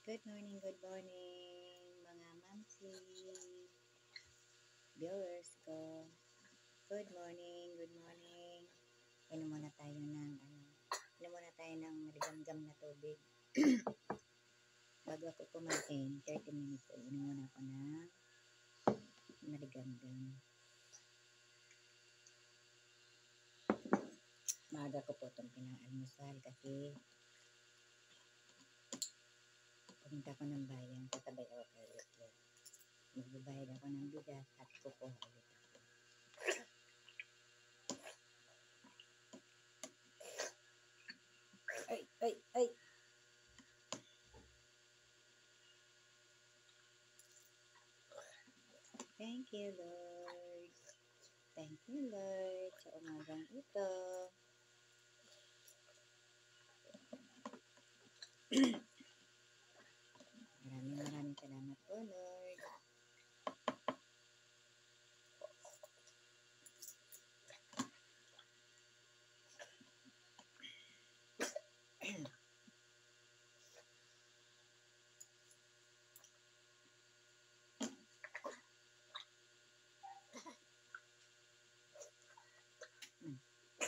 good morning, mga mamsi, viewers ko. Good morning, good morning. Inom muna tayo ng maligamgam na tubig. Bago ako kumain, 30 minutes, inom muna ako ng maligamgam. Maaga ko po itong pinaalmusal kasi pumunta ko ng bayan, katabay ako kay Hitler. Magbabayad ako ng bigas at kukuha ulit ako. Ay! Thank you, Lord. Thank you, Lord, sa umagang ito. Maraming salamat po, Lord.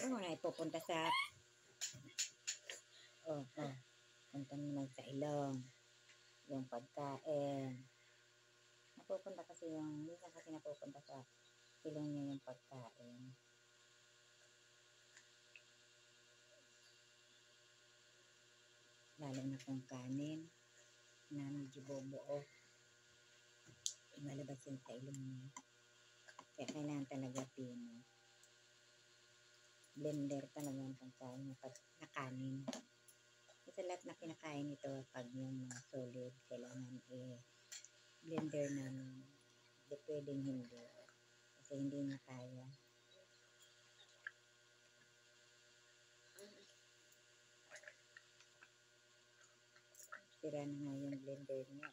Ano na ipupunta sa punta naman sa ilong yung pagkain. Napupunta kasi minsan kasi napupunta sa ilong niya yung pagkain. Lalo na kung kanin na medyo bubuo, malabas yun sa ilong niya. Kaya kailangan talaga blender talaga ang pagkain niya pag nakanin. Kasi lahat na kinakain ito pag yung mga solid, kailangan blender namin. Hindi pwedeng hindi. Kasi hindi niya kaya. Sira na nga yung blender niya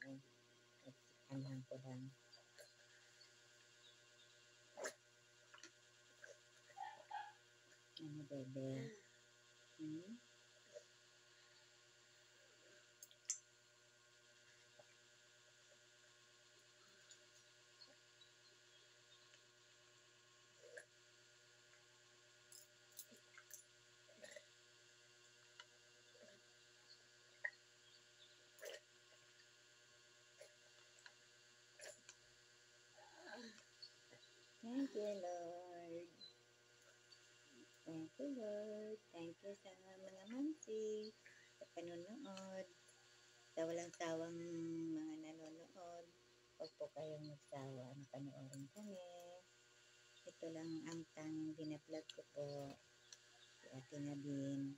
at anhan ko lang. Ano bebe? Thank you, Lord. Thank you, Lord. Thank you sa mga mamsi, sa panonood, sa walang sawang mga nanonood. Huwag po kayong magsawa na panoorin kami. Ito lang ang tanging binablog ko po. Si Ate Nadine.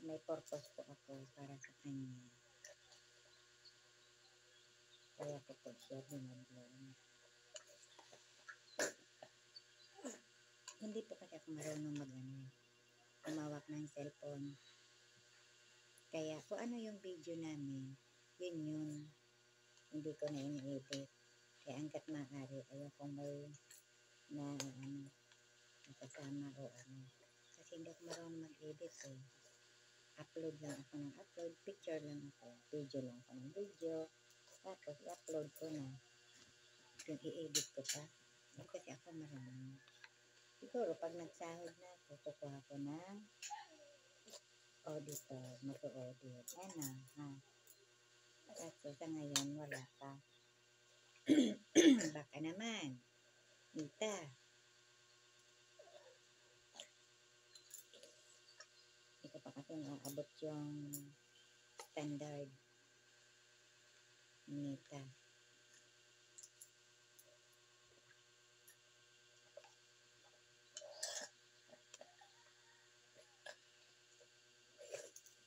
May purpose po ako para sa kanya. Kaya ko po siya binablog. Hindi po kasi ako marunong umawak ng cellphone. Kaya kung ano yung video namin, yun. Hindi ko na ini-edit. Kaya hanggat maaari, ayokong may nakasama o Kasi hindi ako marunong mag-edit Upload lang ako ng upload, picture lang ako, video lang ako ng video. Tapos i-upload ko na. Yung i-edit ko pa. Hindi kasi ako marunong. Siguro pag nagsahod na ako, kukuha ko ng auditor, mag-audit. Kaso sa ngayon, wala pa. Baka naman. Nita. Ito pa kasi naabot yung standard. Nita.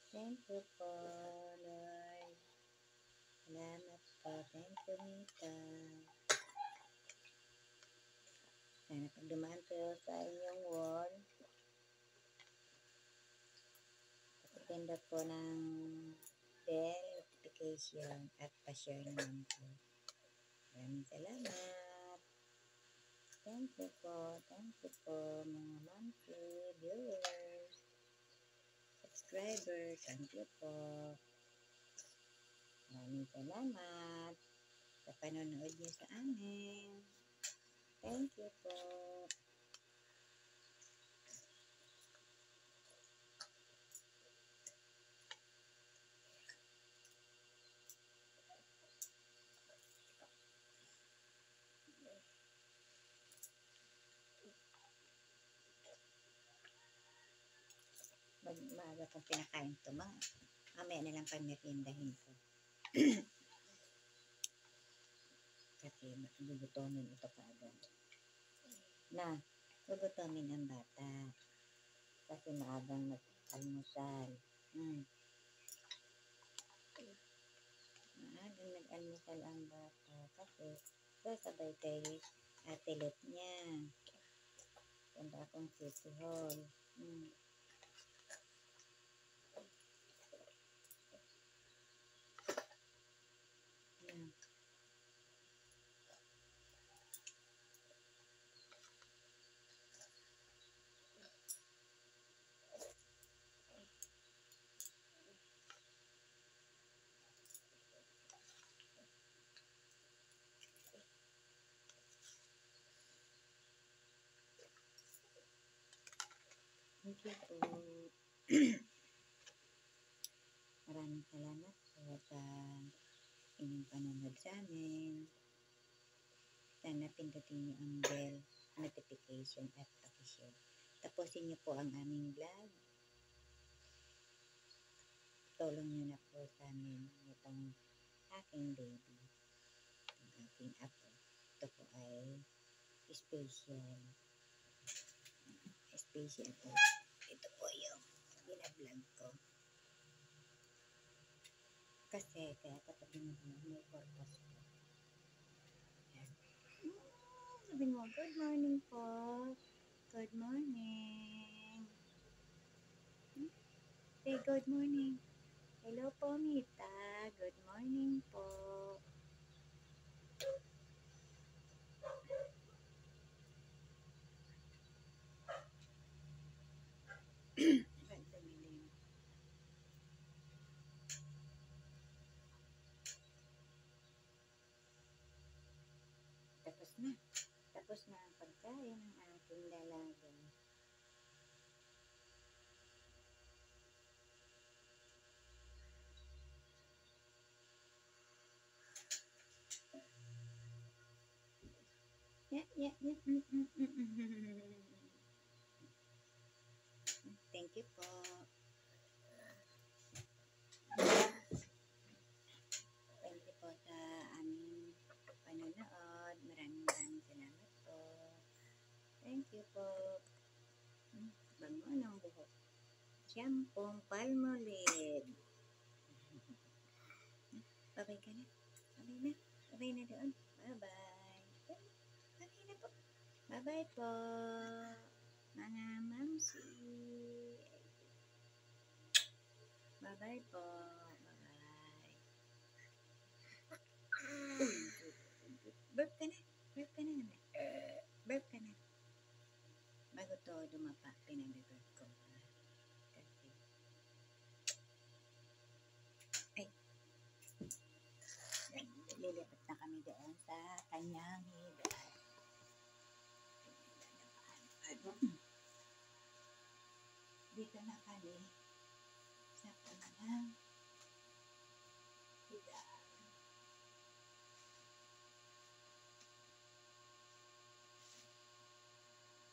Thank you po, Lord. Salamat po. Thank you, Nita. Sana pag dumaan kayo sa inyong wall, pakipindot po ng bell notification at pa-share naman po. Maraming salamat. Thank you po, mga monthly viewers, subscribers. Thank you po. Maraming salamat sa panonood niyo sa amin. Thank you po. Maaga kong pinakain ito. Mamaya na lang pamerindahin ko. Kasi gugutomin ito kaagad. Gugutomin ang bata. Kasi maagang nag-almusal. Maagang nag-almusal ang bata. Kasi sasabay kay Ate Lot niya. Punta akong City Hall. Thank you po. Maraming salamat po sa inyong panonood sa amin. Sana pindutin niyo ang bell notification at pakishare. Tapusin niyo po ang aming vlog. Tulong niyo na po sa amin itong aking baby. Ang aking apo. Ito po ay special. Special po. Ito po yung binablog ko. Kasi kaya ko ito binablog. May purpose po. Yan. Sabi mo, good morning po. Good morning. Say good morning. Hello po, Mita. Good morning po. Tapos na. Tapos na ang pagkain ng aking dalaga. Yeah. Thank you po. Thank you po sa aming panonood. Maraming salamat po. Thank you po. Bango ng buhok. Shampoo Palmolive. Babay ka na. Babay na doon. Bye-bye. Babay na po. Bye-bye po. Mga mamsi. Bye-bye po. Bye-bye. Burp ka na. Burp ka na naman. Burp ka na. Bago to dumapa, pinabiburp ko. Kasi, lilipat na kami doon sa kanyang higaan. Dito na kami sa kanyang higaan.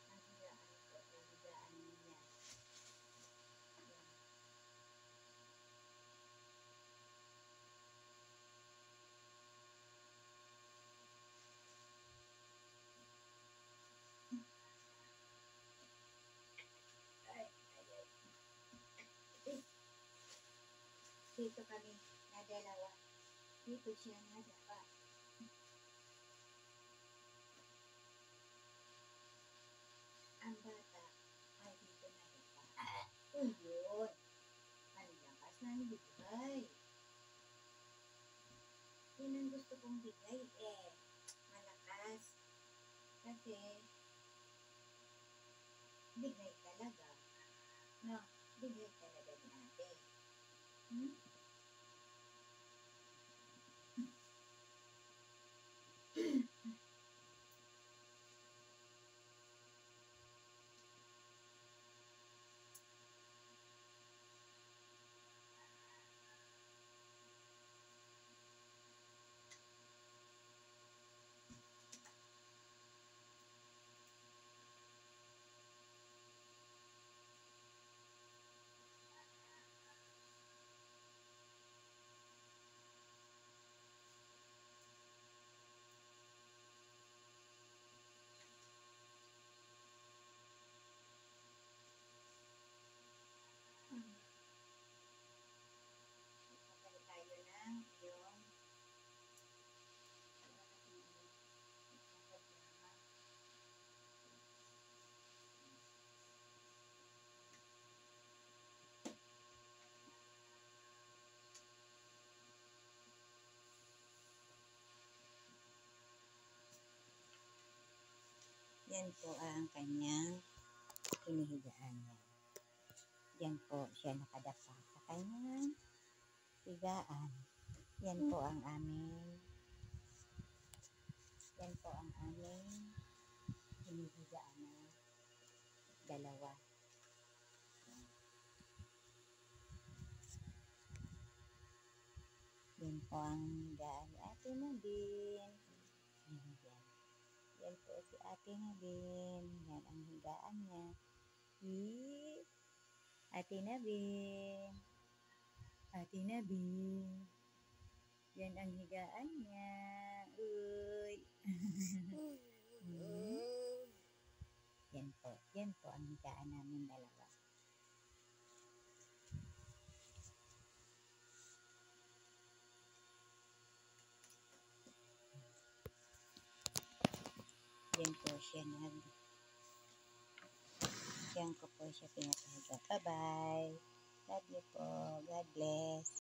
Ang higaan ko, ang higaan niya. Dito kami na dalawa. Dito siya na dalawa. Ang bata ay dito na dalawa. Yun. Ang lakas ng bigay. Yun ang gusto kong bigay malakas. Kasi bigay talaga. No, bigay talaga ni ate. Yan po ang kanyang hinihigaan niya. Yan po siya nakadapa sa kanyang higaan. Yan po ang aming hinihigaan na dalawa. Yan po ang higaan ni Ate Nadine. Yan po si Ate Nadine. Yan ang higaan niya. Ate Nadine. Ate Nadine. Yan ang higaan niya. Uy. Yan po ang higaan namin dalawa. Yan po siya Yan ko po siya pinapahiga. Bye-bye. Love you po. God bless.